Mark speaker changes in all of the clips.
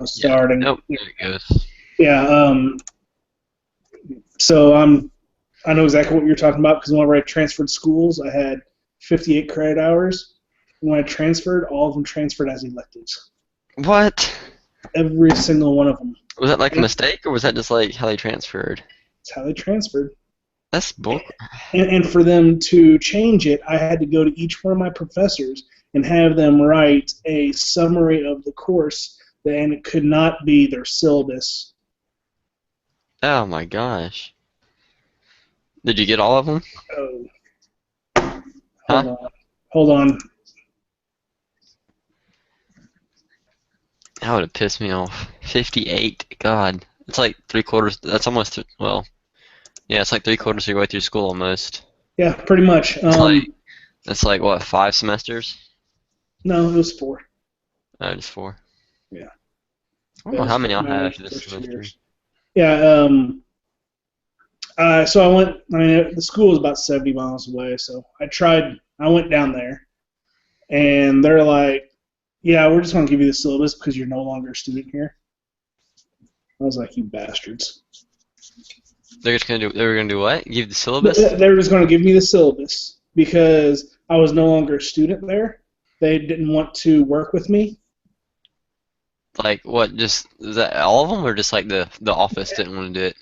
Speaker 1: I
Speaker 2: Yeah.
Speaker 1: started.
Speaker 2: Nope. There it goes.
Speaker 1: Yeah. So I know exactly what you're talking about because whenever I transferred schools, I had 58 credit hours. When I transferred, all of them transferred as electives.
Speaker 2: What?
Speaker 1: Every single one of them.
Speaker 2: Was that like a
Speaker 1: That's
Speaker 2: mistake, or was that just like how they transferred?
Speaker 1: how they transferred.
Speaker 2: That's bull.
Speaker 1: And for them to change it, I had to go to each one of my professors and have them write a summary of the course, and it could not be their syllabus.
Speaker 2: Oh my gosh. Did you get all of them?
Speaker 1: Oh,
Speaker 2: Huh?
Speaker 1: hold on. Hold on.
Speaker 2: That would have pissed me off. 58. God. It's like three quarters. That's almost, well, yeah, it's like three quarters of your way through school almost.
Speaker 1: Yeah, pretty much.
Speaker 2: That's like what, 5 semesters?
Speaker 1: No, it was four.
Speaker 2: Just four.
Speaker 1: Yeah,
Speaker 2: I don't
Speaker 1: it
Speaker 2: know
Speaker 1: was
Speaker 2: how
Speaker 1: for
Speaker 2: many I'll have
Speaker 1: my
Speaker 2: after this
Speaker 1: first two
Speaker 2: semester.
Speaker 1: years. Yeah. So I went. I mean, the school was about 70 miles away, so I tried. I went down there, and they're like, "Yeah, we're just going to give you the syllabus because you're no longer a student here." I was like, "You bastards!"
Speaker 2: They were gonna do what? Give the syllabus?
Speaker 1: They were just going to give me the syllabus because I was no longer a student there. They didn't want to work with me.
Speaker 2: Like what? Just is that all of them, or just like the office didn't want to do it?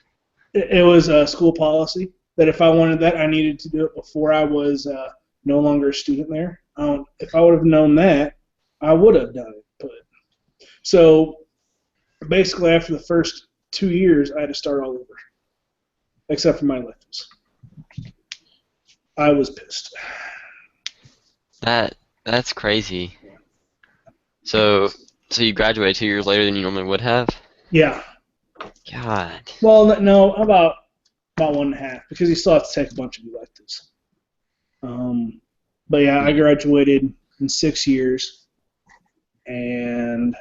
Speaker 1: It was a school policy that if I wanted that, I needed to do it before I was no longer a student there. If I would have known that, I would have done it. But so basically, after the first 2 years, I had to start all over, except for my electives. I was pissed.
Speaker 2: That's crazy. So so you graduated 2 years later than you normally would have?
Speaker 1: Yeah.
Speaker 2: God.
Speaker 1: Well, no, about one and a half because you still have to take a bunch of electives. Um, but yeah, I graduated in 6 years and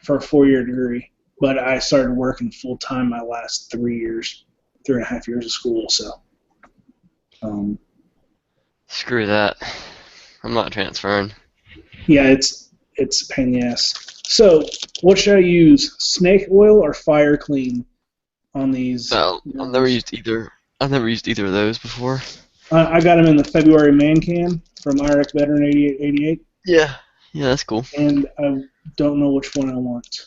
Speaker 1: for a 4 year degree. But I started working full time my last 3 years, 3.5 years of school. So, um,
Speaker 2: Screw that. I'm not transferring.
Speaker 1: yeah, it's a pain in the ass. So, what should I use? Snake oil or Fire Clean on these
Speaker 2: No,
Speaker 1: guns?
Speaker 2: I've never used either of those before.
Speaker 1: I got them in the February man can from IREC Veteran 8888,
Speaker 2: Yeah. Yeah, that's cool.
Speaker 1: and I don't know which one I want.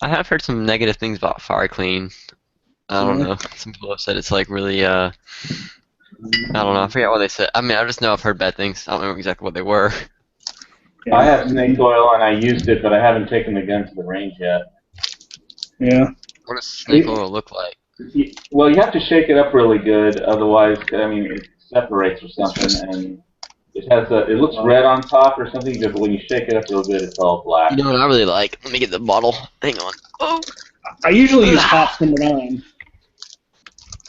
Speaker 2: I have heard some negative things about Fire Clean. I don't
Speaker 1: Really?
Speaker 2: know. Some people have said it's like really I don't know. I forget what they said. I mean, I just know I've heard bad things. I don't remember exactly what they were.
Speaker 3: I
Speaker 1: Yeah.
Speaker 3: have snake oil and I used it, but I haven't taken the gun to the range yet.
Speaker 1: Yeah.
Speaker 2: What does snake oil look like?
Speaker 3: Well, you have to shake it up really good, otherwise, I mean, it separates or something, and it looks red on top or something, but when you shake it up real good, it's all
Speaker 2: You
Speaker 3: black.
Speaker 2: know what I really like? Let me get the bottle. Hang on. Oh.
Speaker 1: I usually use Hops number 9.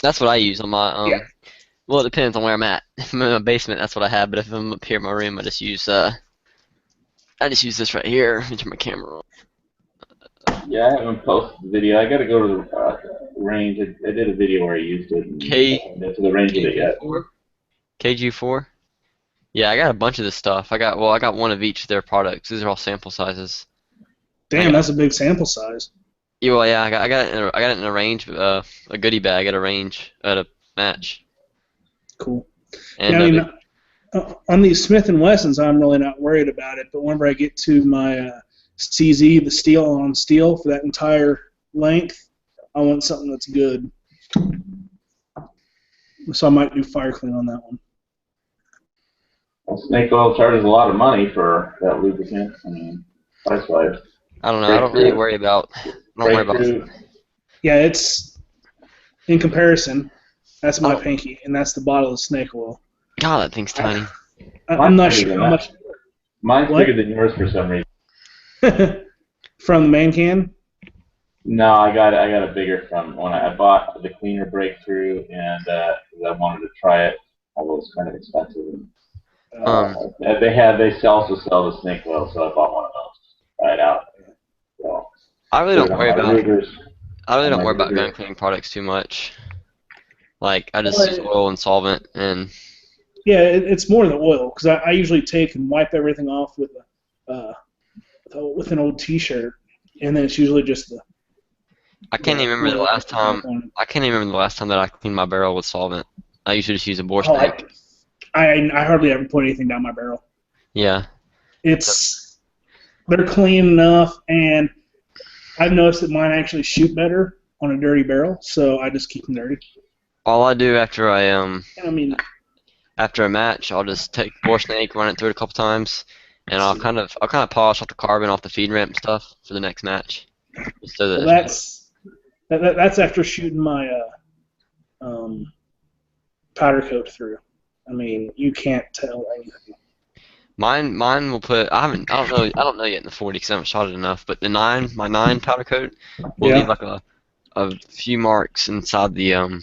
Speaker 2: That's what I use on my
Speaker 1: Yeah.
Speaker 2: Well, it depends on where I'm at. If I'm in my basement, that's what I have. But if I'm up here in my room, I just use this right here. Let me turn my camera on.
Speaker 3: Yeah, I haven't posted the video. I got to go to the range. I did a video where I used it, and I haven't been to the range with it yet.
Speaker 2: KG4. KG4. Yeah, I got a bunch of this stuff. I got one of each of their products. These are all sample sizes.
Speaker 1: Damn, that's a big sample size.
Speaker 2: Yeah, well, yeah, I got it in a range, a goodie bag at a range at a match.
Speaker 1: Cool.
Speaker 2: And
Speaker 1: Yeah, I mean, on these Smith and Wessons, I'm really not worried about it. But whenever I get to my CZ, the steel on steel for that entire length, I want something that's good. So I might do Fire Clean on that one.
Speaker 3: Well, snake oil charges a lot of money for that lubricant. I mean, price-wise.
Speaker 2: I don't know. I don't really worry about. I don't worry about.
Speaker 3: Breakthrough.
Speaker 1: Yeah, it's in comparison. That's my
Speaker 2: Oh.
Speaker 1: pinky, and that's the bottle of snake oil.
Speaker 2: God, that thing's tiny.
Speaker 1: I'm not sure how much.
Speaker 3: Mine's
Speaker 1: What?
Speaker 3: bigger than yours for some reason.
Speaker 1: From the man can.
Speaker 3: No, I got a bigger from when I bought the cleaner breakthrough, and 'cause I wanted to try it, although it's kind of expensive. They also sell the snake oil, so I bought one of those to try it out. So,
Speaker 2: I really don't worry about. I really
Speaker 3: on
Speaker 2: don't
Speaker 3: my
Speaker 2: worry about gun
Speaker 3: Ruger.
Speaker 2: cleaning products too much. Like I just use oil and solvent, and
Speaker 1: Yeah, it's more the oil because I usually take and wipe everything off with with an old T-shirt. and then it's usually just the.
Speaker 2: I can't even remember the last time.
Speaker 1: on-
Speaker 2: I can't even remember the last time that I cleaned my barrel with solvent. I usually just use a bore
Speaker 1: Oh,
Speaker 2: snake.
Speaker 1: I hardly ever put anything down my barrel.
Speaker 2: Yeah.
Speaker 1: They're clean enough, and I've noticed that mine actually shoot better on a dirty barrel, so I just keep them dirty.
Speaker 2: All I do after
Speaker 1: And I mean,
Speaker 2: after a match, I'll just take bore snake, run it through it a couple times, and I'll kind of polish off the carbon off the feed ramp and stuff for the next match. Just so that
Speaker 1: that's after shooting my powder coat through. I mean, you can't tell anything.
Speaker 2: Mine will put. I don't know yet in the 40 because I haven't shot it enough. But my 9 powder coat will
Speaker 1: Yeah.
Speaker 2: leave like a few marks inside the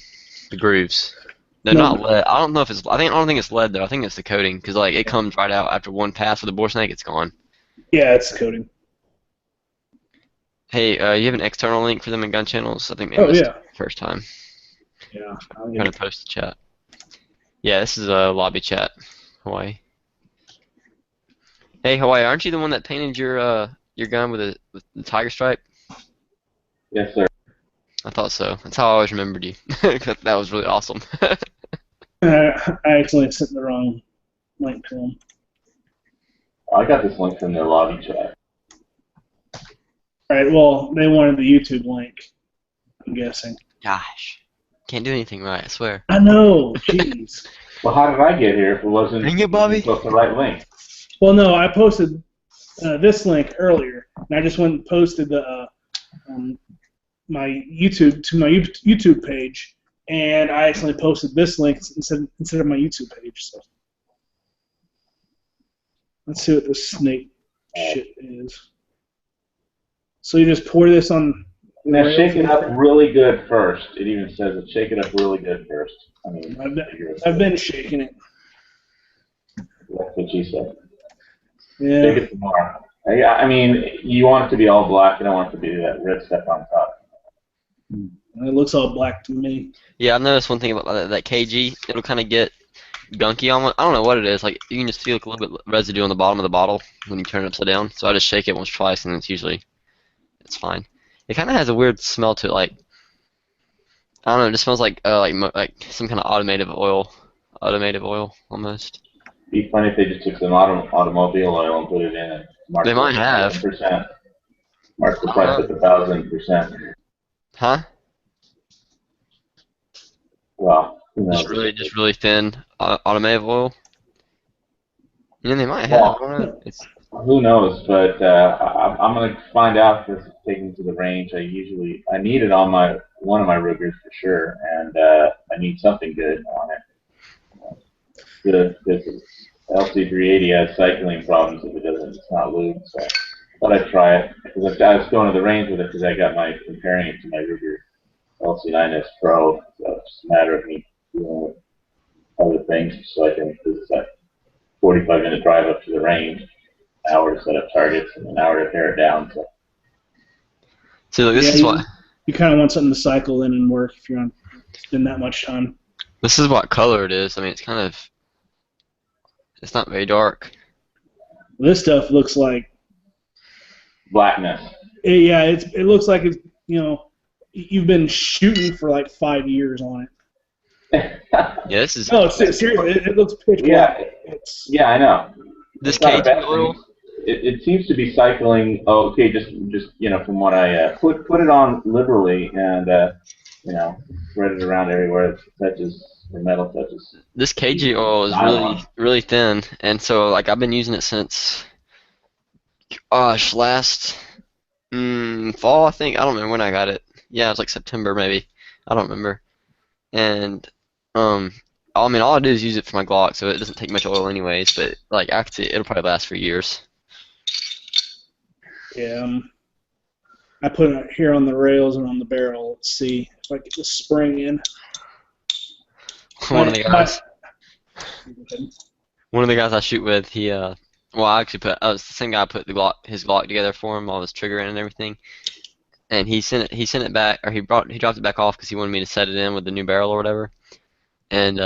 Speaker 2: grooves. They're
Speaker 1: No.
Speaker 2: not lead. I don't know if it's. I don't think it's lead though. I think it's the coating because like it comes right out after one pass with the bore snake. It's gone.
Speaker 1: Yeah, it's coating.
Speaker 2: Hey, you have an external link for them in gun channels? I think maybe
Speaker 1: Oh,
Speaker 2: this is
Speaker 1: yeah.
Speaker 2: the first time.
Speaker 1: Yeah.
Speaker 2: I'm gonna post the chat. Yeah, this is a lobby chat, Hawaii. Hey, Hawaii, aren't you the one that painted your gun with the tiger stripe?
Speaker 3: Yes, sir.
Speaker 2: I thought so. That's how I always remembered you. That was really awesome.
Speaker 1: I accidentally sent the wrong link to them.
Speaker 3: I got this link from their lobby chat.
Speaker 1: All right. Well, they wanted the YouTube link. I'm guessing.
Speaker 2: Gosh, can't do anything right. I swear.
Speaker 1: I know. Jeez.
Speaker 3: Well, how did I get here if it wasn't
Speaker 2: Dang it, Bobby.
Speaker 3: the right link?
Speaker 1: Well, no, I posted this link earlier, and I just went and posted the my YouTube page, and I accidentally posted this link instead of my YouTube page. So let's see what this snake shit is. So you just pour this on.
Speaker 3: Now shake it up really good first. It even says it. Shake it up really good first. I mean,
Speaker 1: I've been shaking it.
Speaker 3: That's what she said.
Speaker 1: Yeah.
Speaker 3: Shake it some more. I mean, you want it to be all black. You don't want it to be that red stuff on top.
Speaker 1: It looks all black to me.
Speaker 2: Yeah, I've noticed one thing about that KG. It'll kind of get gunky on. I don't know what it is. Like you can just feel like a little bit residue on the bottom of the bottle when you turn it upside down. So I just shake it once or twice, and it's fine. It kind of has a weird smell to it, like I don't know. It just smells like some kind of automotive oil almost.
Speaker 3: It'd be funny if they just took some automobile oil and put it in and marked
Speaker 2: They might have.
Speaker 3: %. Mark the price at 1,000%.
Speaker 2: Huh?
Speaker 3: Well, who knows?
Speaker 2: Just really thin automotive oil. You know, they might have. I don't know.
Speaker 3: Who knows? But I'm gonna find out if it's taken to the range. I need it on one of my Rugers for sure, and I need something good on it. The LC380 has cycling problems if it's not lubed. So I thought I'd try it because I was going to the range with it because I got comparing it to my Ruger LC9S Pro. So it's just a matter of me doing other things so I can. Because it's a 45-minute drive up to the range. An hour to set up targets and an hour to tear it down.
Speaker 2: So look, this is what
Speaker 1: you kind of want something to cycle in and work if you're on spend that much time.
Speaker 2: This is what color it is. I mean, it's not very dark.
Speaker 1: This stuff looks like
Speaker 3: Blackness.
Speaker 1: It looks like it's you've been shooting for like 5 years on it.
Speaker 2: Yeah, this is.
Speaker 1: No, seriously, it looks pitch black.
Speaker 3: Yeah, I know.
Speaker 2: This KG oil.
Speaker 3: It seems to be cycling. Oh, okay, just from what I put it on liberally and spread it around everywhere it touches the metal touches.
Speaker 2: This KG oil is really thin, and so like I've been using it since last fall, I think. I don't remember when I got it. Yeah, it was like September maybe. I don't remember. And I mean, all I do is use it for my Glock, so it doesn't take much oil anyways. But like actually, it'll probably last for years.
Speaker 1: Yeah, I put it here on the rails and on the barrel. Let's see if I get the spring in.
Speaker 2: One of the guys I shoot with, I was the same guy I put his Glock together for him, all his trigger in and everything. And he sent it back, or he dropped it back off because he wanted me to set it in with the new barrel or whatever. And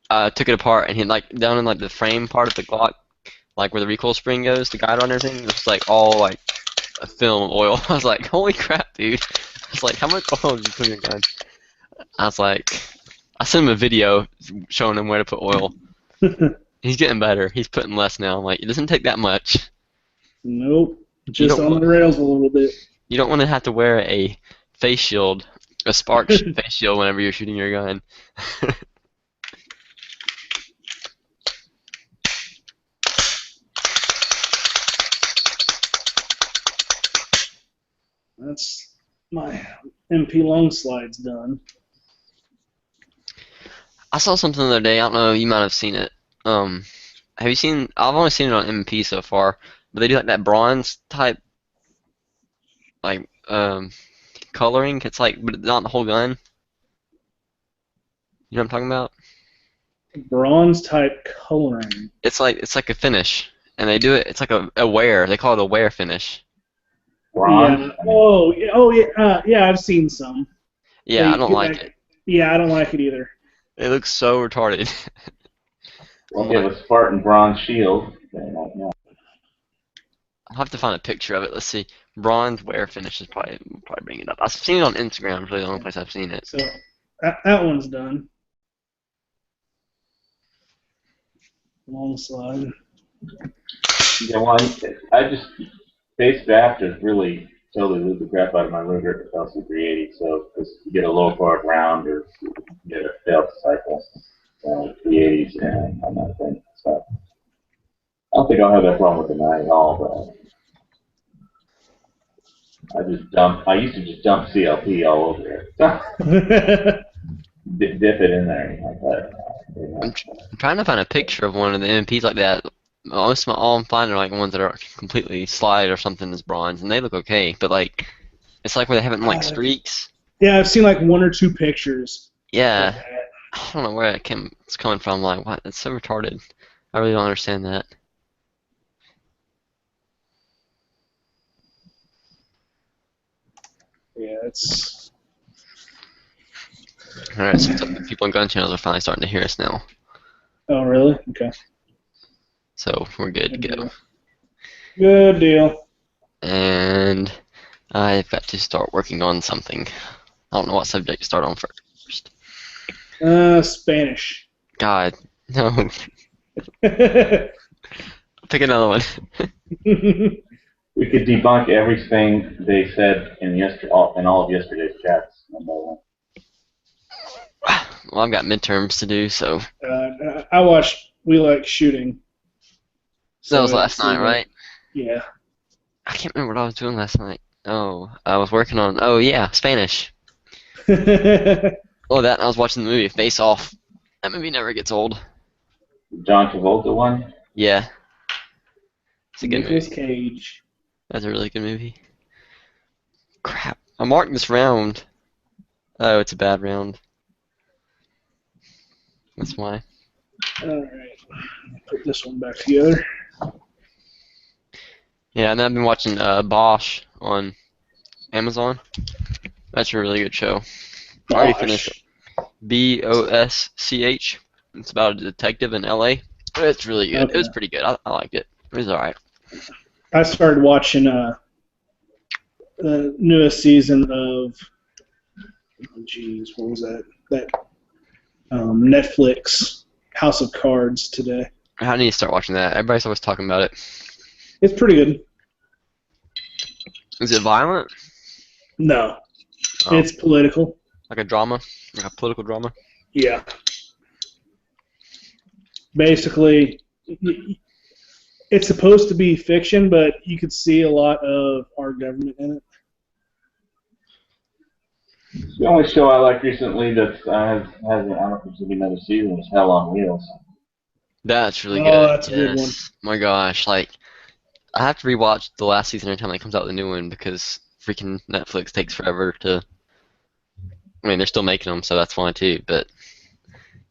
Speaker 2: I took it apart, and he down in the frame part of the Glock, like where the recoil spring goes, the guide on everything, it was all a film of oil. I was like, holy crap, dude. I was like, how much oil did you put in your gun? I was like, I sent him a video showing him where to put oil. He's getting better. He's putting less now. I'm like, it doesn't take that much.
Speaker 1: Nope. Just
Speaker 2: don't
Speaker 1: on
Speaker 2: want-
Speaker 1: the rails a little bit.
Speaker 2: You don't want to have to wear a face shield, a spark face shield whenever you're shooting your gun.
Speaker 1: That's my MP long slides done.
Speaker 2: I saw something the other day. I don't know. You might have seen it. Have you seen? I've only seen it on MP so far, but they do like that bronze type, like coloring. It's like, but not the whole gun. You know what I'm talking about?
Speaker 1: Bronze type coloring.
Speaker 2: It's like a finish, and they do it. It's like a wear. They call it a wear finish.
Speaker 3: Bronze.
Speaker 1: Yeah. Oh, yeah. Yeah, I've seen some.
Speaker 2: Yeah,
Speaker 1: They
Speaker 2: I don't
Speaker 1: do
Speaker 2: like
Speaker 1: that-
Speaker 2: it.
Speaker 1: Yeah, I don't like it either.
Speaker 2: It looks so retarded.
Speaker 3: Well, if it was Spartan bronze shield, then yeah.
Speaker 2: I'll have to find a picture of it. Let's see. Bronze wear finish is probably bring it up. I've seen it on Instagram. It's really the only place I've seen it.
Speaker 1: So that one's done. Long slide.
Speaker 3: Yeah, well, I just Base Baptist really totally blew the crap out of my Ruger LC 380. So because you get a low part round or you get a failed cycle, 380s and on that thing. So I don't think I'll have that problem with the 9 at all. But I used to just dump CLP all over it. Dip it in there like that.
Speaker 2: I'm trying to find a picture of one of the MPs like that. All I'm finding are like ones that are completely slide or something is bronze, and they look okay. But like, it's like where they haven't like streaks.
Speaker 1: Yeah, I've seen like 1 or 2 pictures.
Speaker 2: Yeah, I don't know where it's coming from. Like, what? It's so retarded. I really don't understand that.
Speaker 1: Yeah, it's.
Speaker 2: All right, so the people on gun channels are finally starting to hear us now,
Speaker 1: Oh, really? Okay.
Speaker 2: so we're good to go.
Speaker 1: Good deal.
Speaker 2: And I've got to start working on something. I don't know what subject to start on first.
Speaker 1: Spanish.
Speaker 2: God, no. Pick another one.
Speaker 3: We could debunk everything they said in all of yesterday's chats.
Speaker 2: Well, I've got midterms to do, so.
Speaker 1: I watched We Like Shooting.
Speaker 2: That was last night, right?
Speaker 1: Yeah.
Speaker 2: I can't remember what I was doing last night. Oh, I was working on. Oh yeah, Spanish.
Speaker 1: Yeah,
Speaker 2: Oh, that. And I was watching the movie Face Off. That movie never gets old.
Speaker 3: John Travolta one.
Speaker 2: Yeah. It's a good
Speaker 1: Nicolas
Speaker 2: movie.
Speaker 1: Cage.
Speaker 2: That's a really good movie. Crap. I marked this round. Oh, it's a bad round. That's why.
Speaker 1: All right. Put this one back together.
Speaker 2: Yeah, and then I've been watching Bosch on Amazon. That's a really good show. I already finished it. BOSCH. It's about a detective in LA. It's really good.
Speaker 1: Okay.
Speaker 2: It was pretty good. I liked it. It was alright.
Speaker 1: I started watching the newest season of. Oh, geez, what was that? That Netflix House of Cards today.
Speaker 2: I need to start watching that. Everybody's always talking about it.
Speaker 1: It's pretty good.
Speaker 2: Is it violent?
Speaker 1: No,
Speaker 2: Oh.
Speaker 1: it's political.
Speaker 2: Like a drama? Like a political drama?
Speaker 1: Yeah. Basically, it's supposed to be fiction, but you could see a lot of our government in it.
Speaker 3: The only show I like recently that hasn't. I don't know if there's gonna be another season. Is Hell on Wheels.
Speaker 2: That's really
Speaker 1: Oh,
Speaker 2: good.
Speaker 1: that's a good one.
Speaker 2: My gosh, like I have to rewatch the last season every time it comes out the new one because freaking Netflix takes forever to. I mean, they're still making them, so that's fine too. But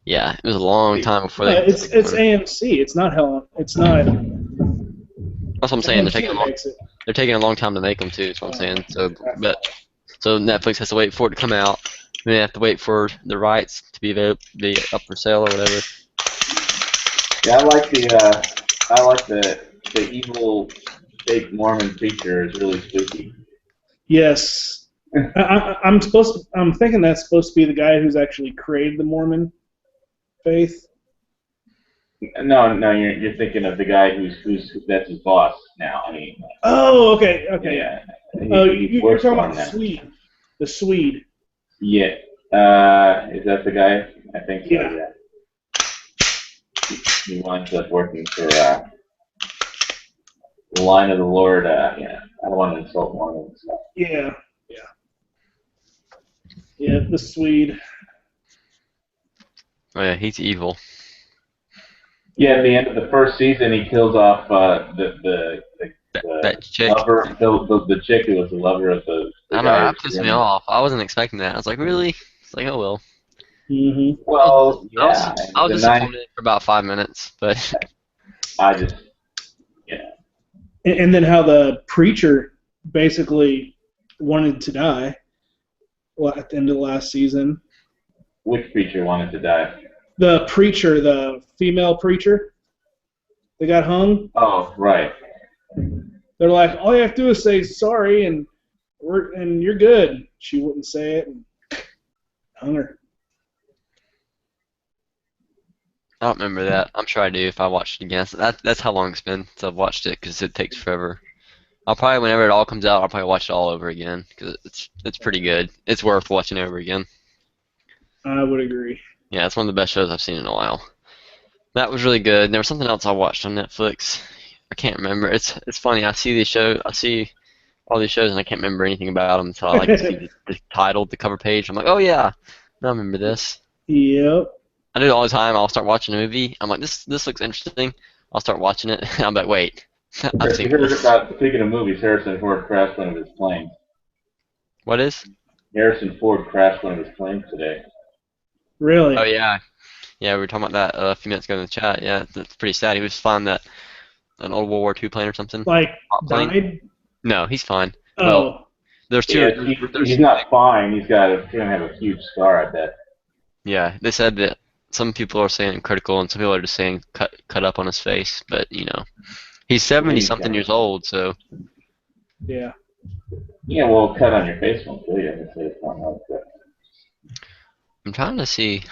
Speaker 2: yeah, it was a long time before they.
Speaker 1: It's AMC. It's not Hell. It's not.
Speaker 2: That's what I'm saying. They're taking a long time to make them too. That's what I'm saying. So Netflix has to wait for it to come out. Then they have to wait for the rights to be up for sale or whatever.
Speaker 3: Yeah, I like the evil fake Mormon preacher is really spooky.
Speaker 1: Yes. I'm thinking that's supposed to be the guy who's actually created the Mormon faith.
Speaker 3: No, you're thinking of the guy who's that's his boss now. I mean,
Speaker 1: Oh, okay.
Speaker 3: yeah,
Speaker 1: Oh,
Speaker 3: he
Speaker 1: you're
Speaker 3: works
Speaker 1: talking
Speaker 3: for
Speaker 1: about
Speaker 3: him
Speaker 1: the
Speaker 3: now.
Speaker 1: Swede. The Swede.
Speaker 3: Yeah, is that the guy? I think so.
Speaker 1: Yeah.
Speaker 3: He winds up working for the Line of the Lord. Yeah, I don't want to insult Mormons. So.
Speaker 1: Yeah. The Swede.
Speaker 2: Oh yeah, he's evil.
Speaker 3: Yeah, at the end of the first season, he kills off the
Speaker 2: That chick.
Speaker 3: lover, the chick who was the lover of the
Speaker 2: I don't know,
Speaker 3: guy.
Speaker 2: that pissed me off. I wasn't expecting that. I was like, really? It's like, oh well.
Speaker 1: Mm-hmm.
Speaker 3: Well, yeah.
Speaker 2: I was disappointed for about 5 minutes, but
Speaker 3: I just,
Speaker 1: And then how the preacher basically wanted to die at the end of the last season.
Speaker 3: Which preacher wanted to die?
Speaker 1: The preacher, the female preacher, they got hung.
Speaker 3: Oh, right.
Speaker 1: They're like, all you have to do is say sorry, and you're good. She wouldn't say it, and hung her.
Speaker 2: I don't remember that. I'm sure I do if I watched it again. So that's how long it's been since I've watched it, because it takes forever. I'll probably, whenever it all comes out, I'll probably watch it all over again, because it's pretty good. It's worth watching over again.
Speaker 1: I would agree.
Speaker 2: Yeah, it's one of the best shows I've seen in a while. That was really good. And there was something else I watched on Netflix. I can't remember. It's funny. I see all these shows, and I can't remember anything about them until I see the title, the cover page. I'm like, oh yeah, I remember this.
Speaker 1: Yep.
Speaker 2: I do it all the time. I'll start watching a movie. I'm like, this looks interesting. I'll start watching it. And I'm like, wait, I've seen this.
Speaker 3: Speaking of movies, Harrison Ford crashed one of his planes.
Speaker 2: What is?
Speaker 3: Harrison Ford crashed one of his planes today.
Speaker 1: Really?
Speaker 2: Oh yeah, yeah. We were talking about that a few minutes ago in the chat. Yeah, that's pretty sad. He was flying an old World War II plane or something.
Speaker 1: Like
Speaker 2: Plane?
Speaker 1: died?
Speaker 2: No, he's fine.
Speaker 1: Oh.
Speaker 2: Well, there's two.
Speaker 3: Yeah, he's not fine. He's gonna have a huge scar, I bet.
Speaker 2: Yeah, they said that some people are saying critical, and some people are just saying cut up on his face. But you know, he's 70-something years old, so.
Speaker 1: Yeah.
Speaker 3: Yeah, well, cut on your face won't kill you. It's not like that.
Speaker 2: I'm trying to see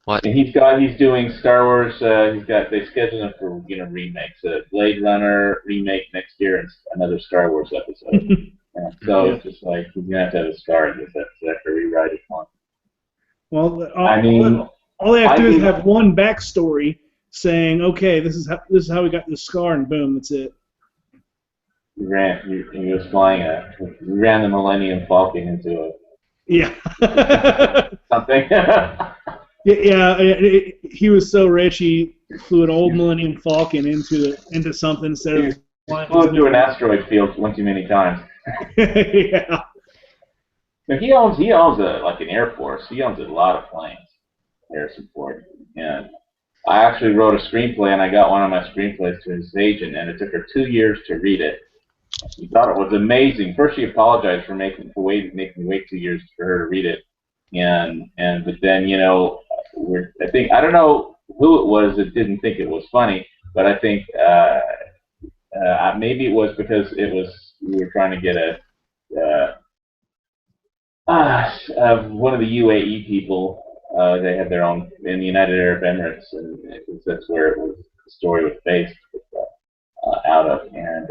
Speaker 2: what.
Speaker 3: And he's doing Star Wars. They scheduled him for remakes. A Blade Runner remake next year and another Star Wars episode. So it's just like he's gonna have to have a scar in this episode after rewrite it one.
Speaker 1: Well,
Speaker 3: all
Speaker 1: they have to do is have one backstory saying, okay, this is how we got this scar, and boom, that's it.
Speaker 3: He was flying he ran the Millennium Falcon into
Speaker 1: Yeah.
Speaker 3: something.
Speaker 1: He was so rich he flew an old Millennium Falcon into something instead of flying.
Speaker 3: Flew through an asteroid field one too many times.
Speaker 1: Yeah.
Speaker 3: But he owns an Air Force. He owns a lot of planes. Harrison Ford. And I actually wrote a screenplay, and I got one of my screenplays to his agent, and it took her 2 years to read it. She thought it was amazing. First, she apologized for making me wait 2 years for her to read it, but then I don't know who it was that didn't think it was funny, but I think maybe it was because we were trying to get one of the UAE people. They had their own in the United Arab Emirates, and that's where the story was based out of, and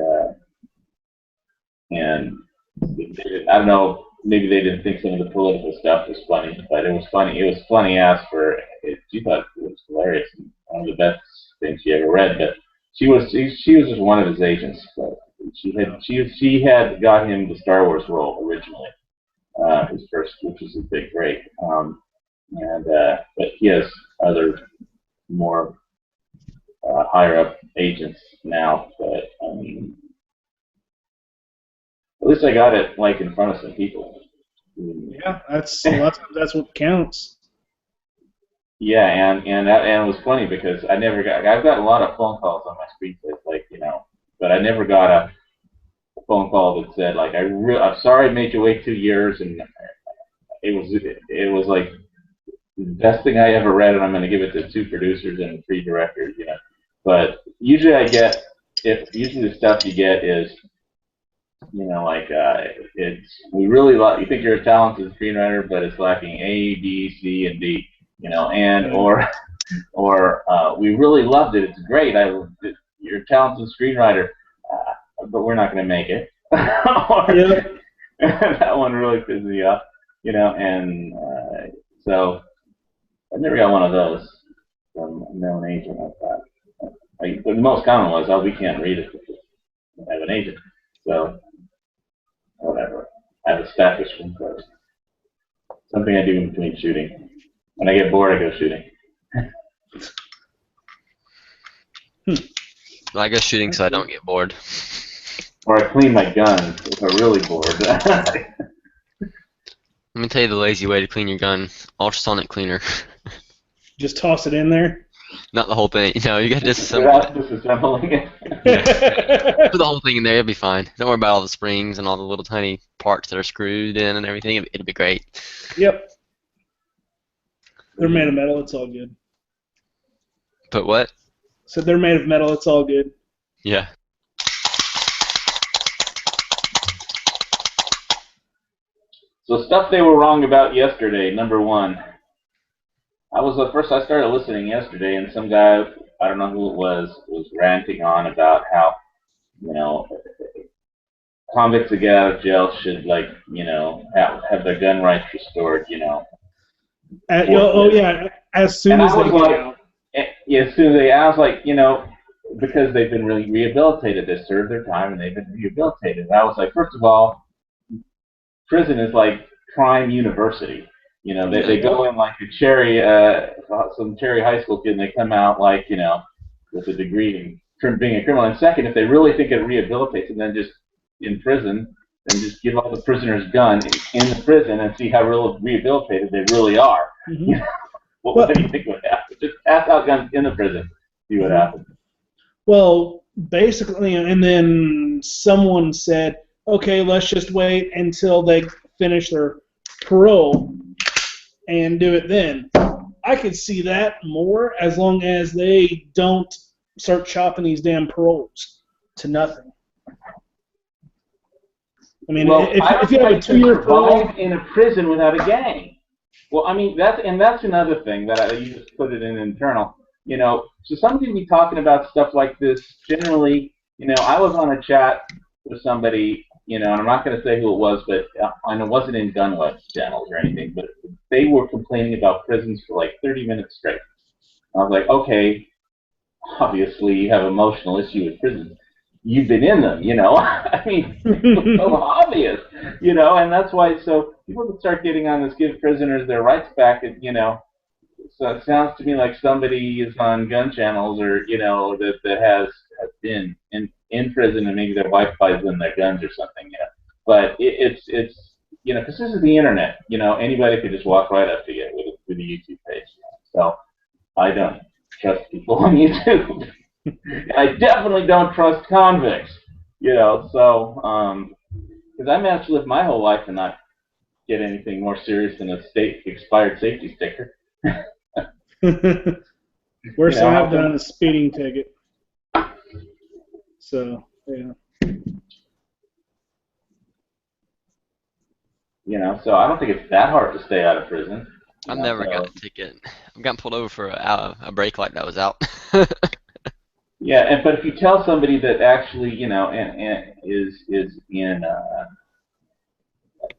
Speaker 3: I don't know, maybe they didn't think some of the political stuff was funny, but it was funny. It was funny as for it. She thought it was hilarious, and one of the best things she ever read. But she was just one of his agents. But she had got him the Star Wars role originally, his first, which was a big break. But he has other more higher up agents now. But I mean, at least I got it in front of some people.
Speaker 1: Yeah, that's a lot of times that's what counts.
Speaker 3: Yeah, and it was funny because I've got a lot of phone calls on my screenplays, but I never got a phone call that said I'm sorry I made you wait 2 years, and it was like the best thing I ever read, and I'm going to give it to 2 producers and 3 directors, But usually I get if usually the stuff you get is, you know, like we really you think you're a talented screenwriter, but it's lacking A, B, C, and D, you know, and or we really loved it. It's great. You're a talented screenwriter, but we're not going to make it. Or, that one really pisses me off, you know, and so I never got one of those from a known agent like that. The most common was, oh, we can't read it because we have an agent. So, whatever. I have a stack of screenplays. Something I do in between shooting. When I get bored, I go shooting.
Speaker 2: I go shooting so I don't get bored.
Speaker 3: Or I clean my gun if I'm really bored.
Speaker 2: Let me tell you the lazy way to clean your gun. Ultrasonic cleaner.
Speaker 1: Just toss it in there?
Speaker 2: Not the whole thing. No, you got to disassemble it.
Speaker 3: Disassembling it.
Speaker 2: Yeah. Put the whole thing in there, it'll be fine. Don't worry about all the springs and all the little tiny parts that are screwed in and everything. It'll be great.
Speaker 1: Yep. They're made of metal, it's all good.
Speaker 2: But what?
Speaker 1: So they're made of metal, it's all good.
Speaker 2: Yeah.
Speaker 3: So stuff they were wrong about yesterday, number one. I started listening yesterday, and some guy, I don't know who it was ranting on about how, you know, convicts that get out of jail should, like, you know, have their gun rights restored, you know.
Speaker 1: Yeah, as soon as they get out.
Speaker 3: Yeah, as soon as I was like, you know, because they've been really rehabilitated. They served their time, and they've been rehabilitated. And I was like, first of all, prison is like crime university. You know, they go in like some cherry high school kid, and they come out like, you know, with a degree in being a criminal. And second, if they really think it rehabilitates them, then just in prison, then just give all the prisoners guns in the prison and see how rehabilitated they really are.
Speaker 1: Mm-hmm.
Speaker 3: You know? What do you think would happen? Just pass out guns in the prison, see what happens.
Speaker 1: Well, basically, and then someone said, okay, let's just wait until they finish their parole and do it then. I could see that more as long as they don't start chopping these damn paroles to nothing. I mean,
Speaker 3: well,
Speaker 1: if you have a 2-year parole
Speaker 3: in a prison without a gang. Well, I mean, that's another thing that you just put it in internal. You know, so somebody be talking about stuff like this. Generally, you know, I was on a chat with somebody, you know, and I'm not going to say who it was, but and it wasn't in gun web channels or anything, but they were complaining about prisons for like 30 minutes straight. I was like, okay, obviously you have emotional issue with prisons. You've been in them, you know. I mean, it's so obvious, you know, and that's why. So people can start getting on this give prisoners their rights back, and, you know. So it sounds to me like somebody is on gun channels, or, you know, that has been in prison, and maybe their wife buys them their guns or something, you know. But it's you know, because this is the internet, you know, anybody could just walk right up to you with a YouTube page. So I don't trust people on YouTube. I definitely don't trust convicts, you know. So because I managed to live my whole life and not get anything more serious than a expired safety sticker.
Speaker 1: Worst thing I've done is speeding ticket. So, yeah.
Speaker 3: You know, so I don't think it's that hard to stay out of prison.
Speaker 2: I've never got a ticket. I've gotten pulled over for a brake light that was out.
Speaker 3: Yeah, but if you tell somebody that actually, you know, and is in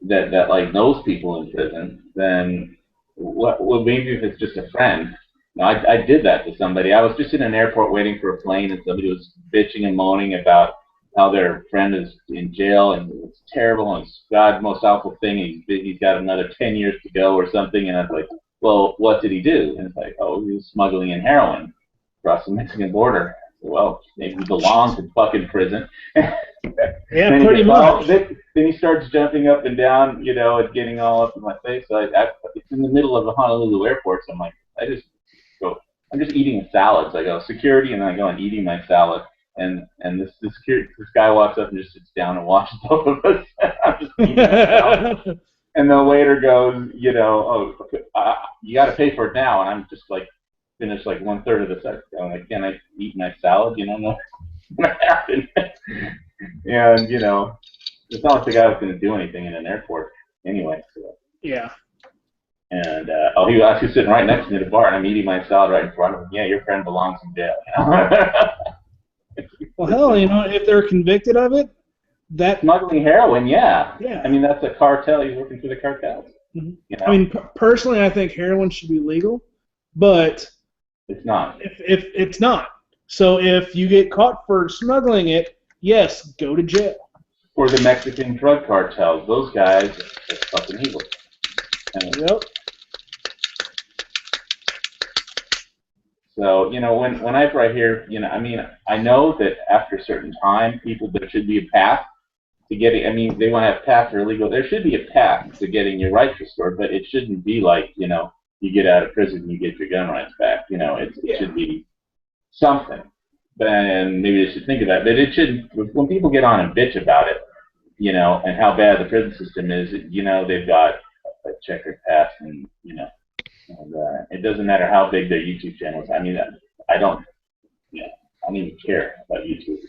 Speaker 3: that like knows people in prison, then well, maybe if it's just a friend. Now, I did that to somebody. I was just in an airport waiting for a plane, and somebody was bitching and moaning about how their friend is in jail, and it's terrible, and it's God's most awful thing, and he's got another 10 years to go or something. And I was like, well, what did he do? And it's like, oh, he was smuggling in heroin across the Mexican border. Well, maybe he belongs in fucking prison.
Speaker 1: Yeah, pretty much.
Speaker 3: Then he starts jumping up and down, you know, and getting all up in my face. So it's in the middle of the Honolulu airport, so I'm like, I'm just eating a salad. So I go, security, and then I go and eating my salad. And this guy walks up and just sits down and watches both of us. I'm just eating my salad. And the waiter goes, you know, oh, you got to pay for it now. And I'm just like, finished like 1/3 of the second. I'm like, can I eat my salad? You know, going to happen. And, you know, it's not like the guy was going to do anything in an airport anyway. So.
Speaker 1: Yeah.
Speaker 3: And, he was actually sitting right next to me at the bar, and I'm eating my salad right in front of him. Yeah, your friend belongs in jail. You know?
Speaker 1: Well, hell, you know, if they're convicted of it, that.
Speaker 3: Smuggling heroin, yeah.
Speaker 1: Yeah.
Speaker 3: I mean, that's a cartel. He's working for the cartels.
Speaker 1: Mm-hmm.
Speaker 3: You know?
Speaker 1: I mean, personally, I think heroin should be legal, but
Speaker 3: it's not.
Speaker 1: If it's not. So if you get caught for smuggling it, yes, go to jail.
Speaker 3: Or the Mexican drug cartels. Those guys are fucking evil.
Speaker 1: Yep.
Speaker 3: So, you know, whenever I hear, you know, I mean, I know that after a certain time, there should be a path to getting, I mean, they want to have paths for illegal. There should be a path to getting your rights restored, but it shouldn't be like, you know, you get out of prison, you get your gun rights back. You know, it should be something. And maybe they should think about it. But it shouldn't, when people get on and bitch about it, you know, and how bad the prison system is, you know, they've got a checkered past, and, you know, and it doesn't matter how big their YouTube channel is. I mean, I don't even care about YouTube.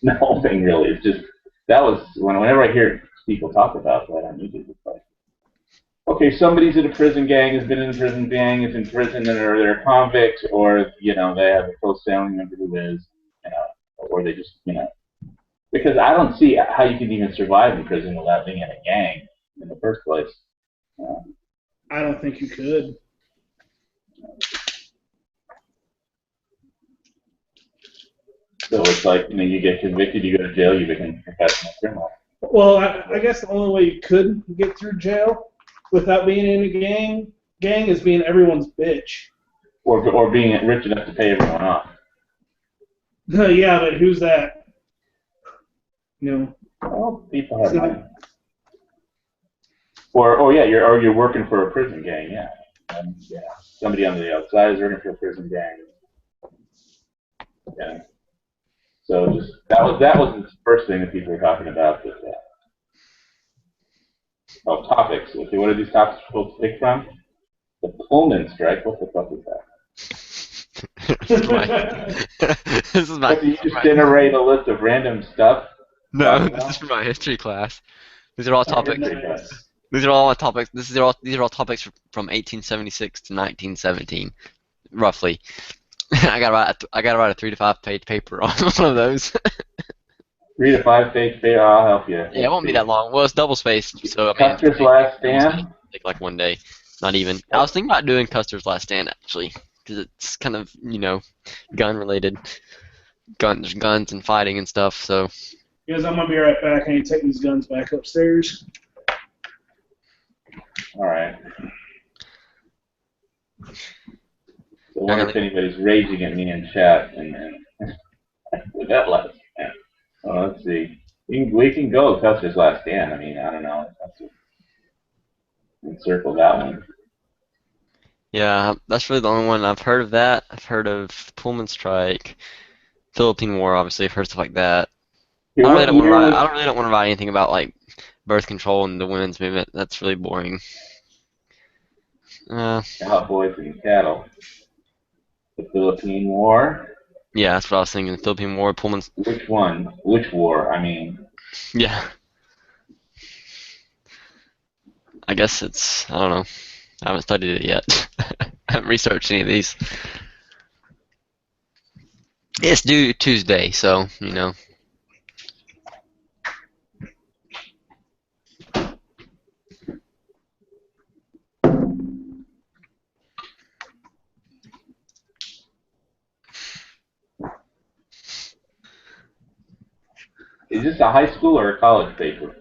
Speaker 3: The whole thing really. It's just, that was, whenever I hear people talk about that on YouTube, it's like, okay, somebody's in a prison gang, has been in a prison gang, is in prison, or they're a convict, or, you know, they have a close family member who is, you know, or they just, you know, because I don't see how you can even survive in prison without being in a gang in the first place.
Speaker 1: I don't think you could.
Speaker 3: So it's like, you know, you get convicted, you go to jail, you become a professional criminal.
Speaker 1: Well, I guess the only way you could get through jail without being in a gang is being everyone's bitch.
Speaker 3: Or being rich enough to pay everyone off.
Speaker 1: Yeah, but who's that? You know.
Speaker 3: Well, people have money. Or you're working for a prison gang, yeah. Yeah. Somebody on the outside is working for a prison gang. Yeah. So just that was the first thing that people were talking about. But, topics. Okay, what are these topics supposed to pick from? The Pullman strike. What the fuck is that?
Speaker 2: This is my.
Speaker 3: Did you just generate a list of random stuff?
Speaker 2: No, this is from my history class. These are all topics. These are all topics. These are all topics from 1876 to 1917, roughly. I gotta write a 3 to 5 page paper on one of those.
Speaker 3: 3 to 5 page paper. I'll help you.
Speaker 2: Yeah, it won't be that long. Well, it's double spaced, so I mean.
Speaker 3: Custer's Last Stand.
Speaker 2: Take like one day, not even. I was thinking about doing Custer's Last Stand actually, because it's kind of, you know, gun related, guns and fighting and stuff. So.
Speaker 1: Guys, I'm gonna be right back. I need to take these guns back upstairs.
Speaker 3: All right. So I wonder if anybody's raging at me in chat and with that last stand. Oh, let's see. We can go Custer's Last Stand. I mean, I don't know. Encircle that one.
Speaker 2: Yeah, that's really the only one I've heard of. That I've heard of Pullman Strike, Philippine War. Obviously, I've heard stuff like that.
Speaker 3: Here,
Speaker 2: I don't really want to write anything about like birth control and the women's movement. That's really boring.
Speaker 3: Cowboys and cattle. The Philippine War.
Speaker 2: Yeah, that's what I was thinking. The Philippine War, Pullman's.
Speaker 3: Which one? Which war? I mean.
Speaker 2: Yeah. I guess it's. I don't know. I haven't studied it yet. I haven't researched any of these. It's due Tuesday, so you know.
Speaker 3: Is this a high school or a college paper?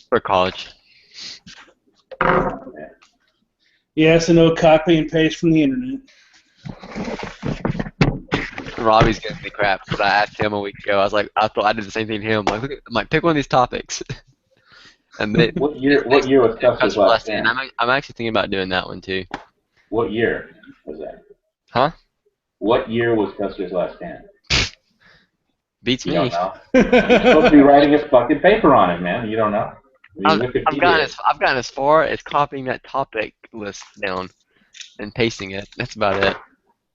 Speaker 2: For college.
Speaker 1: Yes, and no copy and paste from the internet.
Speaker 2: Robbie's giving me crap, but I asked him a week ago. I was like, I thought I did the same thing to him. I'm like, pick one of these topics. And they,
Speaker 3: what year was Custer's Last Stand?
Speaker 2: I'm actually thinking about doing that one too.
Speaker 3: What year was that?
Speaker 2: Huh?
Speaker 3: What year was Custer's Last Stand?
Speaker 2: Beats me.
Speaker 3: You don't know. You're supposed to be writing a fucking paper on it, man. You don't know.
Speaker 2: I've gotten as far as copying that topic list down and pasting it. That's about it.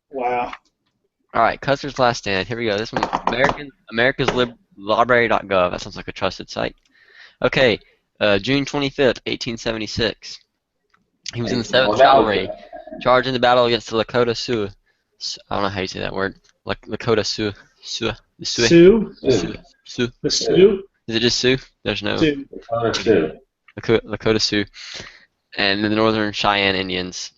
Speaker 1: Wow.
Speaker 2: All right, Custer's Last Stand. Here we go. This one, Library.gov. That sounds like a trusted site. Okay, June 25th, 1876. He was in the
Speaker 3: Well,
Speaker 2: 7th
Speaker 3: that was
Speaker 2: Cavalry, charged in the battle against the Lakota Sioux. I don't know how you say that word. Lakota Sioux. Sioux.
Speaker 1: Sue?
Speaker 3: Sioux.
Speaker 2: Sioux.
Speaker 1: The Sioux?
Speaker 2: Is it just Sioux? There's no
Speaker 1: Sioux.
Speaker 3: Dakota Sioux.
Speaker 2: Lakota Sioux. And the Northern Cheyenne Indians.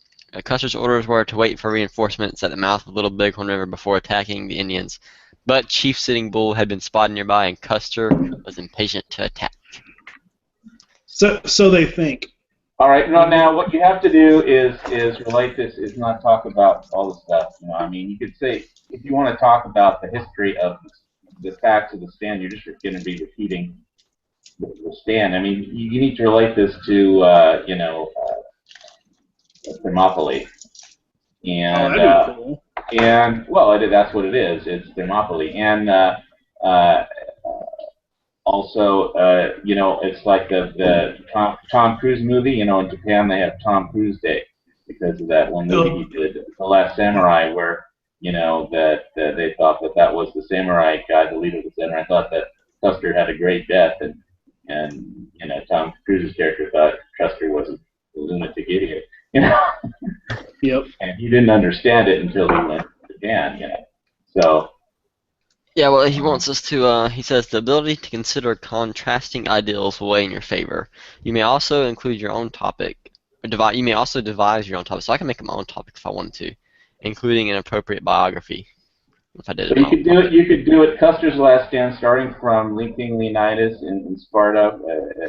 Speaker 2: Custer's orders were to wait for reinforcements at the mouth of Little Bighorn River before attacking the Indians. But Chief Sitting Bull had been spotted nearby, and Custer was impatient to attack.
Speaker 1: So they think.
Speaker 3: All right. Now what you have to do is relate this. Is not talk about all the stuff. You know, I mean, you could say if you want to talk about the history of the facts of the stand, you're just going to be repeating the stand. I mean, you need to relate this to Thermopylae, and
Speaker 1: That'd be cool.
Speaker 3: and well, that's what it is. It's Thermopylae, and also, it's like the Tom Cruise movie. You know, in Japan they have Tom Cruise Day because of that one movie he did, The Last Samurai, where that they thought that was the samurai guy, the leader of the samurai, thought that Custer had a great death, and Tom Cruise's character thought Custer was a lunatic idiot.
Speaker 1: Yep.
Speaker 3: And he didn't understand it until he went to Japan. So.
Speaker 2: Yeah, well, he wants us to, he says, the ability to consider contrasting ideals will weigh in your favor. You may also include your own topic, or you may also devise your own topic, so I can make my own topic if I wanted to, including an appropriate biography, if I did
Speaker 3: So
Speaker 2: it.
Speaker 3: You could do it. Custer's Last Stand, starting from King Leonidas in Sparta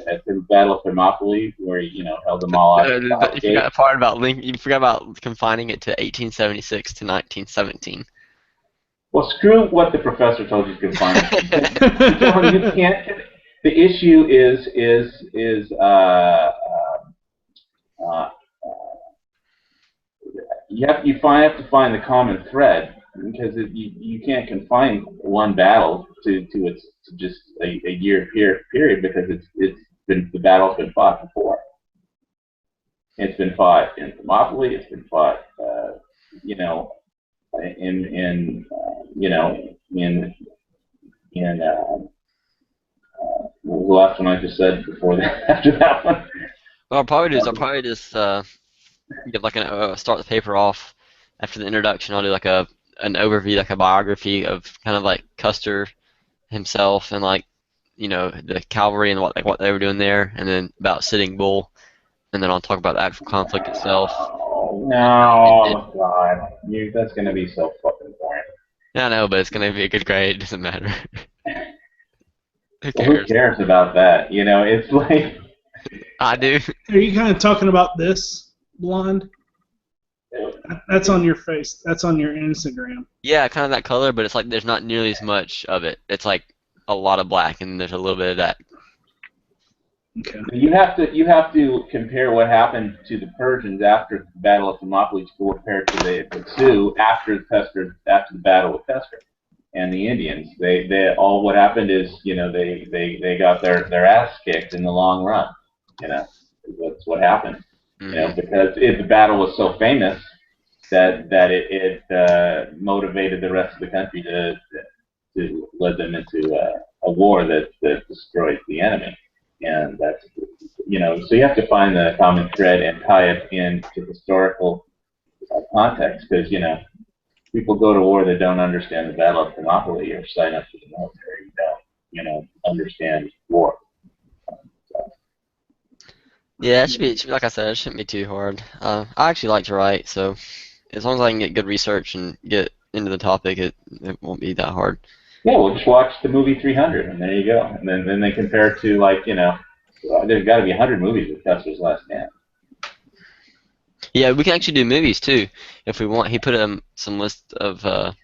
Speaker 3: at the Battle of Thermopylae, where he held them all out.
Speaker 2: You forgot a part about you forgot about confining it to 1876 to 1917.
Speaker 3: Well, screw what the professor told you to confine it. You can't. The issue is you have to find the common thread, because you can't confine one battle to just a year period, because the battle's been fought before. It's been fought in Thermopylae. It's been fought what was the last one I just said before that? After that one.
Speaker 2: Well, I'll probably just give like start the paper off after the introduction. I'll do like an overview, like a biography of kind of like Custer himself, and like the cavalry and what they were doing there, and then about Sitting Bull, and then I'll talk about the actual conflict itself.
Speaker 3: Oh, no, God, that's gonna be so fucking boring.
Speaker 2: Yeah, I know, but it's gonna be a good grade. It doesn't matter.
Speaker 3: Who cares about that? It's like.
Speaker 2: I do.
Speaker 1: Are you kind of talking about this, Blonde? That's on your face. That's on your Instagram.
Speaker 2: Yeah, kind of that color, but it's like there's not nearly as much of it. It's like a lot of black, and there's a little bit of that.
Speaker 1: Okay.
Speaker 3: You have to compare what happened to the Persians after the Battle of Thermopylae compared to the Sioux after the battle with Custer, and the Indians. They all what happened is they got their ass kicked in the long run. That's what happened.
Speaker 2: Mm-hmm.
Speaker 3: Because the battle was so famous that it motivated the rest of the country to lead them into a war that destroyed the enemy. And that's, so you have to find the common thread and tie it into historical context, because, people go to war that don't understand the Battle of Thermopylae or sign up for the military. You don't, understand war.
Speaker 2: Yeah, it should be like I said, it shouldn't be too hard. I actually like to write, so as long as I can get good research and get into the topic, it won't be that hard.
Speaker 3: Yeah, we'll just watch the movie 300, and there you go. And then they compare it to, like, there's got to be 100 movies with Custer's Last Stand.
Speaker 2: Yeah, we can actually do movies too if we want. He put some list of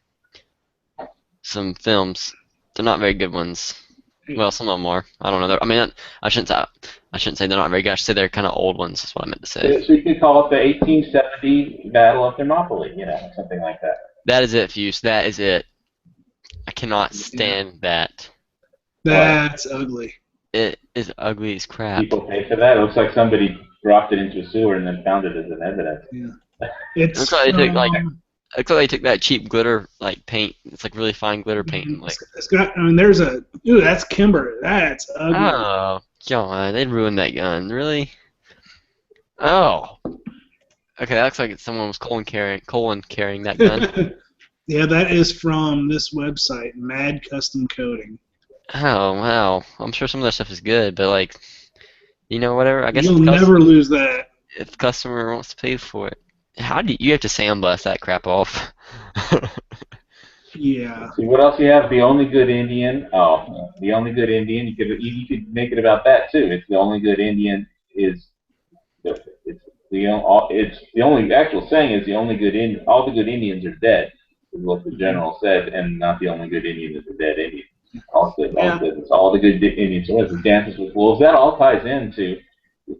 Speaker 2: some films. They're not very good ones. Well, some of them are. I don't know. I mean, I shouldn't say they're not very good. I should say they're kind of old ones. That's what I meant to say.
Speaker 3: So you could call it the 1870 Battle of Thermopylae, something like that.
Speaker 2: That is it, Fuse. That is it. I cannot stand that.
Speaker 1: That's ugly.
Speaker 2: It is ugly as crap.
Speaker 3: People pay for that. It looks like somebody dropped it into a sewer and then found it as an evidence.
Speaker 1: Yeah. It's
Speaker 2: Looks like they took like looks like they took that cheap glitter like paint. It's like really fine glitter paint. And, like,
Speaker 1: It's got. I mean, there's a. Ooh, that's Kimber. That's ugly.
Speaker 2: oh, God, they ruined that gun. Really? Oh. Okay, that looks like someone was colon carrying that gun.
Speaker 1: Yeah, that is from this website, Mad Custom Coating.
Speaker 2: Oh, wow. I'm sure some of that stuff is good, but like, whatever. I guess
Speaker 1: You'll never lose that.
Speaker 2: if the customer wants to pay for it, how do you have to sandblast that crap off?
Speaker 1: Yeah.
Speaker 3: See what else you have? The only good Indian. Oh, the only good Indian. You could make it about that too. It's the only good Indian is. It's the only actual saying is the only good Indian. All the good Indians are dead, is what the general said, and not the only good Indian is a dead Indian. All good, all good. It's all the good Indians. So the dances with wolves. That all ties into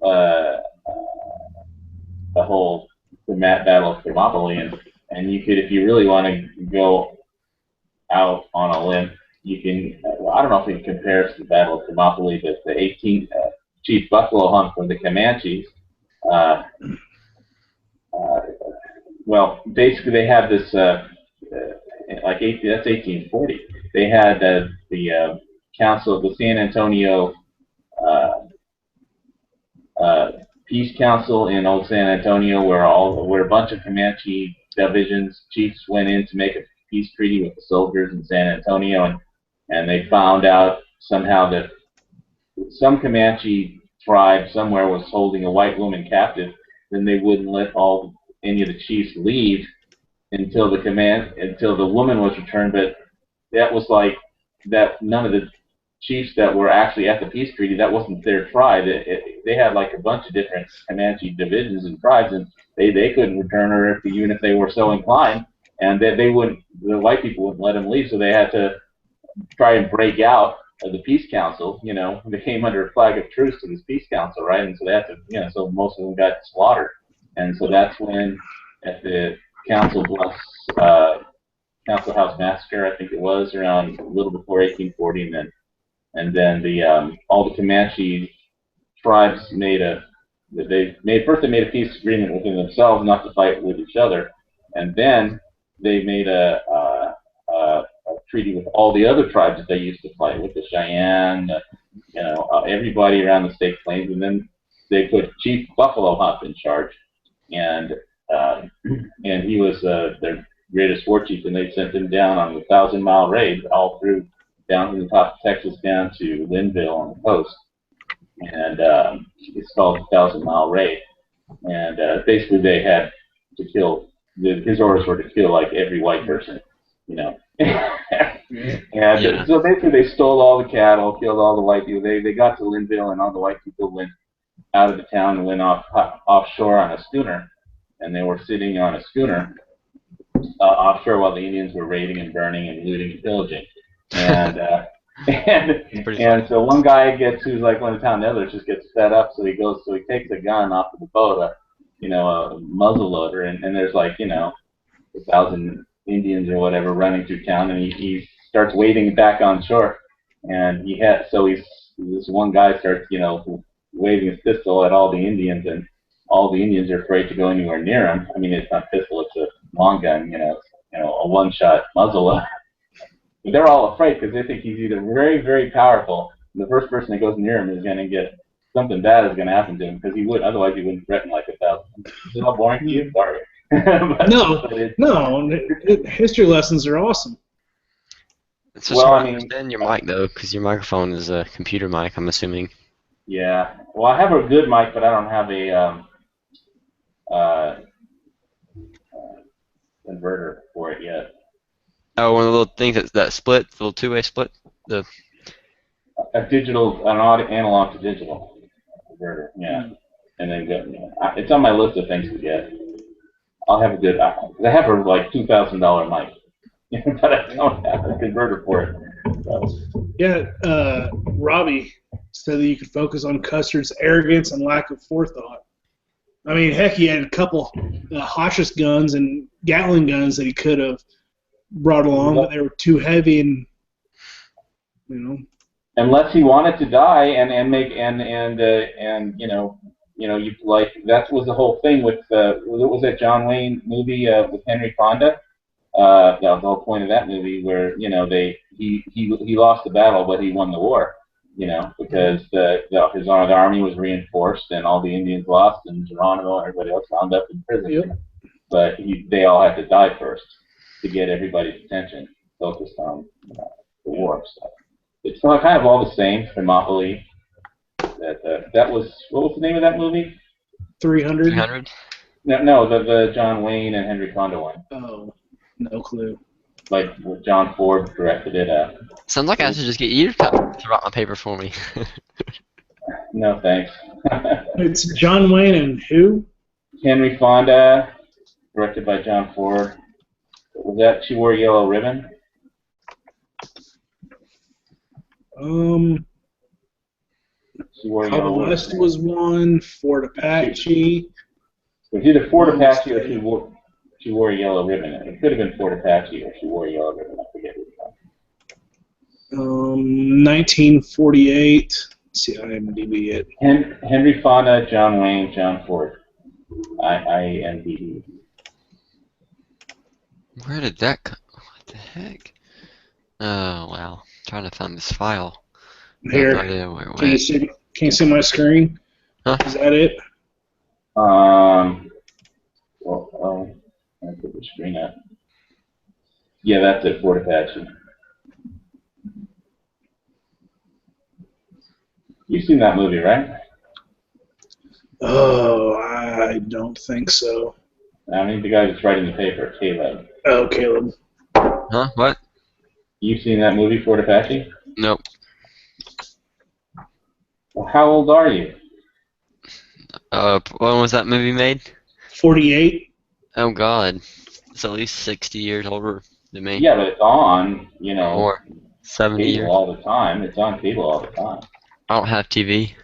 Speaker 3: the whole Battle of Thermopylae, and you could, if you really want to go out on a limb, you can. I don't know if it compares to the Battle of Thermopylae, but the 18th Chief Buffalo Hunt from the Comanches. Well, basically they had this that's 1840. They had the Council of the San Antonio Peace Council in Old San Antonio, where a bunch of Comanche divisions chiefs went in to make a peace treaty with the soldiers in San Antonio, and they found out somehow that some Comanche tribe somewhere was holding a white woman captive. Then they wouldn't let any of the chiefs leave until the woman was returned. But that was like that. None of the chiefs that were actually at the peace treaty, that wasn't their tribe. They had like a bunch of different Comanche divisions and tribes, and they couldn't return her even if they were so inclined. And they wouldn't. The white people wouldn't let them leave, so they had to try and break out of the peace council. They came under a flag of truce to this peace council, right? And so they had to, so most of them got slaughtered. And so that's when, at the Council Bluffs, Council House Massacre, I think it was around a little before 1840, and then all the Comanche tribes they made a peace agreement within themselves not to fight with each other, and then they made a treaty with all the other tribes that they used to fight with, the Cheyenne, everybody around the State Plains, and then they put Chief Buffalo Hunt in charge, and he was their greatest war chief, and they sent him down on the 1,000-mile raid all through down from the top of Texas down to Linville on the coast, and it's called the 1,000-mile raid, and basically they had to kill. His orders were to kill like every white person, And so basically they stole all the cattle, killed all the white people. They got to Linville, and all the white people went out of the town and went offshore on a schooner, and they were sitting on a schooner offshore while the Indians were raiding and burning and looting and pillaging. And and so one guy who's like one of the town elders, just gets fed up, so he takes a gun off of the boat, a muzzle loader, and there's like 1,000 Indians or whatever running through town, and he starts wading back on shore, and this one guy starts waving his pistol at all the Indians, and all the Indians are afraid to go anywhere near him. I mean, it's not a pistol, it's a long gun, a one-shot muzzle loader. But they're all afraid because they think he's either very, very powerful, and the first person that goes near him is going to get something bad is going to happen to him, because otherwise he wouldn't threaten like 1,000. Is it all boring to you? Sorry.
Speaker 1: No. History lessons are awesome.
Speaker 2: It's just hard to understand your mic, though, because your microphone is a computer mic, I'm assuming.
Speaker 3: Yeah. Well, I have a good mic, but I don't have a converter for it yet.
Speaker 2: Oh, one of the little things that split, the little two-way split?
Speaker 3: An analog to digital converter, yeah. And then it's on my list of things to get. I'll have a good. I have a like $2,000 mic, but I don't have a converter for it. So.
Speaker 1: Yeah, Robbie said that you could focus on Custer's arrogance and lack of forethought. I mean, heck, he had a couple Hotchkiss guns and Gatling guns that he could have brought along, but they were too heavy, and
Speaker 3: Unless he wanted to die and you like that was the whole thing with what was that John Wayne movie with Henry Fonda? That was the whole point of that movie, where he lost the battle, but he won the war. Because the army was reinforced and all the Indians lost, and Geronimo and everybody else wound up in prison.
Speaker 1: Yep.
Speaker 3: But they all had to die first to get everybody's attention focused on the war. So it's kind of all the same. Thermopylae. That was, what was the name of that movie?
Speaker 1: 300.
Speaker 2: 300.
Speaker 3: No, the John Wayne and Henry Fonda one.
Speaker 1: Oh, no clue.
Speaker 3: Like John Ford directed it.
Speaker 2: Sounds like I should just get you to write my paper for me.
Speaker 3: No thanks.
Speaker 1: It's John Wayne and who?
Speaker 3: Henry Fonda, directed by John Ford. Was that She Wore a Yellow Ribbon? She Wore a
Speaker 1: How the
Speaker 3: Yellow
Speaker 1: West
Speaker 3: Ribbon.
Speaker 1: was one. Fort Apache.
Speaker 3: It was either Fort Apache or She Wore a Yellow Ribbon. It could have been Fort Apache or She Wore a Yellow Ribbon. I forget which one.
Speaker 1: 1948. Let's see, IMDb it.
Speaker 3: Henry Fonda, John Wayne, John Ford. IMDb.
Speaker 2: Where did that come? What the heck? Oh wow! Trying to find this file.
Speaker 1: Here. Can you see my screen?
Speaker 2: Huh?
Speaker 1: Is that it?
Speaker 3: Well, I put the screen up. Yeah, that's it. Fort Apache. You've seen that movie, right?
Speaker 1: Oh, I don't think so.
Speaker 3: I mean, the guy that's writing the paper, Caleb.
Speaker 1: Oh, Caleb.
Speaker 2: Huh? What?
Speaker 3: You've seen that movie, Fort Apache?
Speaker 2: Nope.
Speaker 3: Well, how old are you?
Speaker 2: When was that movie made?
Speaker 1: 48.
Speaker 2: Oh God, it's at least 60 years older than me.
Speaker 3: Yeah, but it's on,
Speaker 2: Or 70
Speaker 3: cable
Speaker 2: years.
Speaker 3: all the time. It's on cable all the time.
Speaker 2: I don't have TV.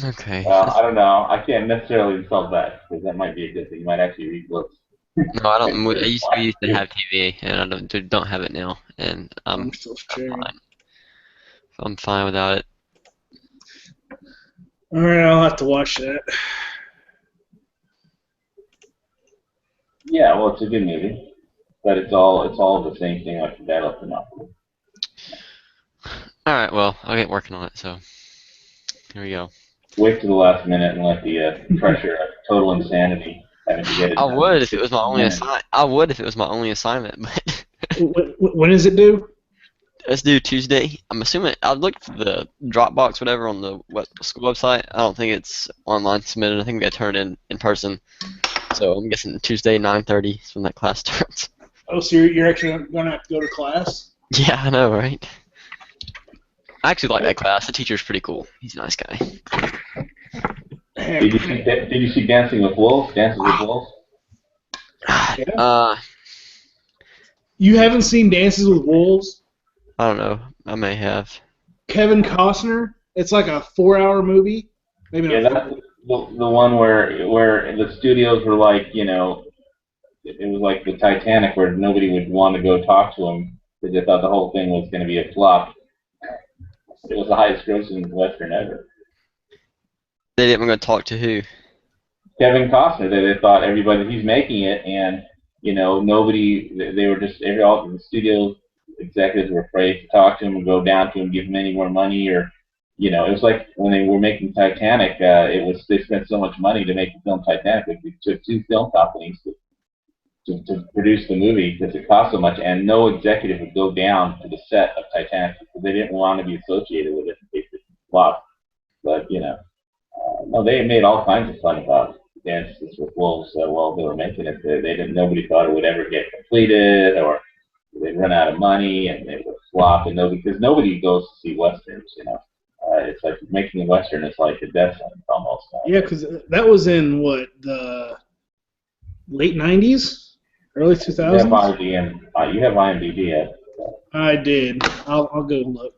Speaker 2: Okay.
Speaker 3: Well, I don't know. I can't necessarily insult that, because that might be a good thing. You might actually read books.
Speaker 2: No, I don't. I used to have TV, and I don't have it now, and
Speaker 1: I'm still sharing.
Speaker 2: fine. I'm fine without it.
Speaker 1: All right, I'll have to watch that.
Speaker 3: Yeah, well, it's a good movie, but it's all the same thing, like the Battle of Thermopylae.
Speaker 2: All right. Well, I'll get working on it. So here we go.
Speaker 3: Wait to the last minute and let the pressure of total insanity having to get it.
Speaker 2: I
Speaker 3: done.
Speaker 2: would if it was my only
Speaker 3: Yeah.
Speaker 2: assignment. I would if it was my only assignment, but
Speaker 1: When is it due?
Speaker 2: let's do Tuesday. I'm assuming I looked for the Dropbox, whatever, on the school website. I don't think it's online submitted. I think we got to turn it in person. So I'm guessing Tuesday 9:30 is when that class starts.
Speaker 1: Oh, so you're actually going to have to go to class?
Speaker 2: Yeah, I know, right? I actually like that class. The teacher's pretty cool. He's a nice guy.
Speaker 3: Did you see Dancing with Wolves? Dances with Wolves?
Speaker 1: You haven't seen Dances with Wolves?
Speaker 2: I don't know. I may have.
Speaker 1: Kevin Costner? It's like a 4-hour movie. Maybe
Speaker 3: Yeah,
Speaker 1: not.
Speaker 3: that's the one where the studios were like, it was like the Titanic, where nobody would want to go talk to him because they thought the whole thing was going to be a flop. It was the highest grossing Western ever.
Speaker 2: They didn't want to talk to who?
Speaker 3: Kevin Costner. They thought everybody, he's making it, and nobody. They were just all the studio executives were afraid to talk to him and go down to him, give him any more money, or it was like when they were making Titanic. They spent so much money to make the film Titanic. They took 2 film companies to produce the movie because it cost so much, and no executive would go down to the set of Titanic because they didn't want to be associated with it in case it flopped. But no, they made all kinds of fun about Dances with Wolves while they were making it. They didn't. Nobody thought it would ever get completed, or they'd run out of money and it would flop. And because nobody goes to see westerns, it's like making a western is like a death sentence almost.
Speaker 1: Yeah, because that was in what, the late 90s, early 2000s.
Speaker 3: You have IMDb.
Speaker 1: I did. I'll go look.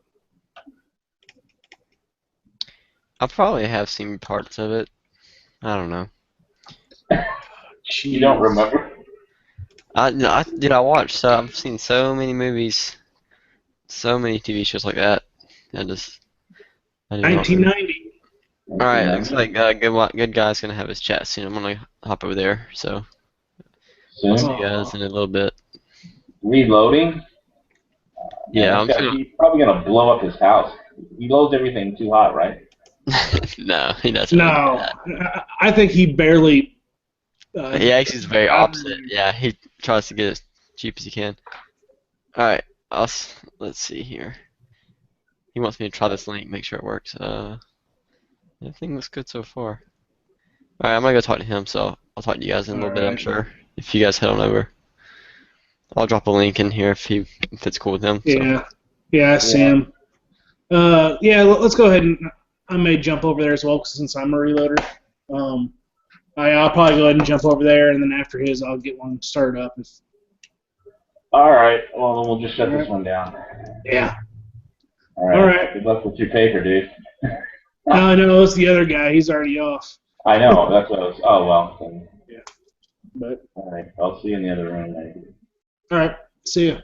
Speaker 2: I probably have seen parts of it. I don't know.
Speaker 3: You don't remember?
Speaker 2: I watched. So I've seen so many movies. So many TV shows like that. I just I do not.
Speaker 1: 1990.
Speaker 2: All right, looks like good guy's gonna have his chat soon. I'm gonna hop over there. So I'll see
Speaker 3: Soon.
Speaker 2: you guys in a little bit.
Speaker 3: Reloading?
Speaker 2: Yeah, I'm
Speaker 3: Man,
Speaker 2: gonna.
Speaker 3: he's probably gonna blow up his house. He loads everything too hot, right?
Speaker 2: No, he doesn't really do
Speaker 1: No,
Speaker 2: that.
Speaker 1: I think he barely.
Speaker 2: He actually is very opposite. Yeah, he tries to get as cheap as he can. All right, let's see here. He wants me to try this link, make sure it works. Everything looks good so far. All right, I'm gonna go talk to him. So I'll talk to you guys in a little bit. I'm
Speaker 1: Alright.
Speaker 2: sure if you guys head on over. I'll drop a link in here if it's cool with him. So.
Speaker 1: Yeah, Sam. Yeah, let's go ahead and I may jump over there as well since I'm a reloader. I'll probably go ahead and jump over there, and then after his, I'll get one started up.
Speaker 3: All right. Well, then we'll just shut this one down.
Speaker 1: Yeah.
Speaker 3: All right.
Speaker 1: All right.
Speaker 3: Good luck with your paper, dude.
Speaker 1: No, it's the other guy. He's already off.
Speaker 3: I know. That's what I was. Oh well. Then.
Speaker 1: But
Speaker 3: All right. I'll see you in the other room. Maybe.
Speaker 1: all right. See ya.